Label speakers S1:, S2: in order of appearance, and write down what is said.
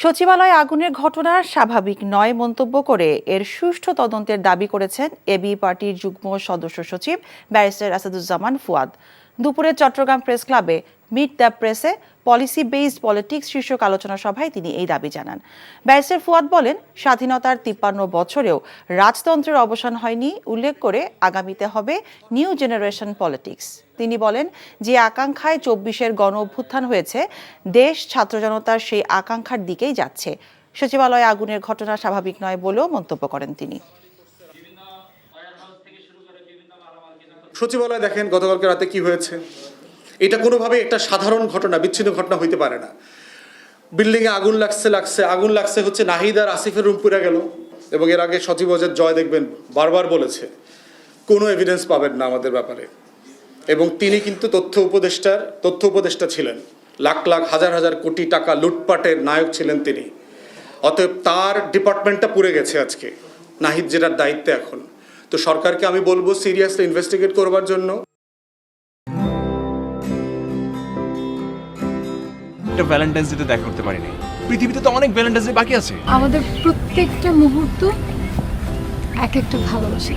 S1: সচিবালয়ে আগুনের ঘটনা স্বাভাবিক নয় মন্তব্য করে এর সুষ্ঠু তদন্তের দাবি করেছেন এবি পার্টির যুগ্ম সদস্য সচিব ব্যারিস্টার আসাদুজ্জামান ফুয়াদ। দুপুরে চট্টগ্রাম প্রেস ক্লাবে মিট দ্য প্রেসে পলিসি বেসড পলিটিক্স শীর্ষক আলোচনা সভায় তিনি এই দাবি জানান। ব্যারিস্টার ফুয়াদ বলেন, স্বাধীনতার 53 বছরেও রাজতন্ত্রের অবসান হয়নি, উল্লেখ করে আগামীতে হবে নিউ জেনারেশন পলিটিক্স। তিনি বলেন, যে আকাঙ্ক্ষায় 24-এর গণ অভ্যুত্থান হয়েছে, দেশ ছাত্র জনতার সেই আকাঙ্ক্ষার দিকেই যাচ্ছে। সচিবালয়ে আগুনের ঘটনা স্বাভাবিক নয় বলেও মন্তব্য করেন তিনি।
S2: সচিবালয় দেখেন গতকালকে রাতে কি হয়েছে, এটা কোনোভাবে একটা সাধারণ ঘটনা, বিচ্ছিন্ন ঘটনা হইতে পারে না। বিল্ডিংয়ে আগুন লাগছে হচ্ছে নাহিদ আর আসিফের রুম পুড়ে গেল। এবং এর আগে সচিব জয় দেখবেন বারবার বলেছে কোনো এভিডেন্স পাবেন না আমাদের ব্যাপারে। এবং তিনি কিন্তু তথ্য উপদেষ্টা ছিলেন, লাখ লাখ হাজার হাজার কোটি টাকা লুটপাটের নায়ক ছিলেন তিনি। অতএব তার ডিপার্টমেন্টটা পুড়ে গেছে আজকে, নাহিদ যেটার দায়িত্বে এখন। তো সরকারকে আমি বলবো সিরিয়াসলি ইনভেস্টিগেট করবার জন্য।
S3: ভ্যালেন্টাইন্স ডে দেখা করতে পারিনি। পৃথিবীতে তো অনেক ভ্যালেন্টাইন্স ডে বাকি আছে।
S4: আমাদের প্রত্যেকটা মুহূর্ত এক একটা ভালোবাসা।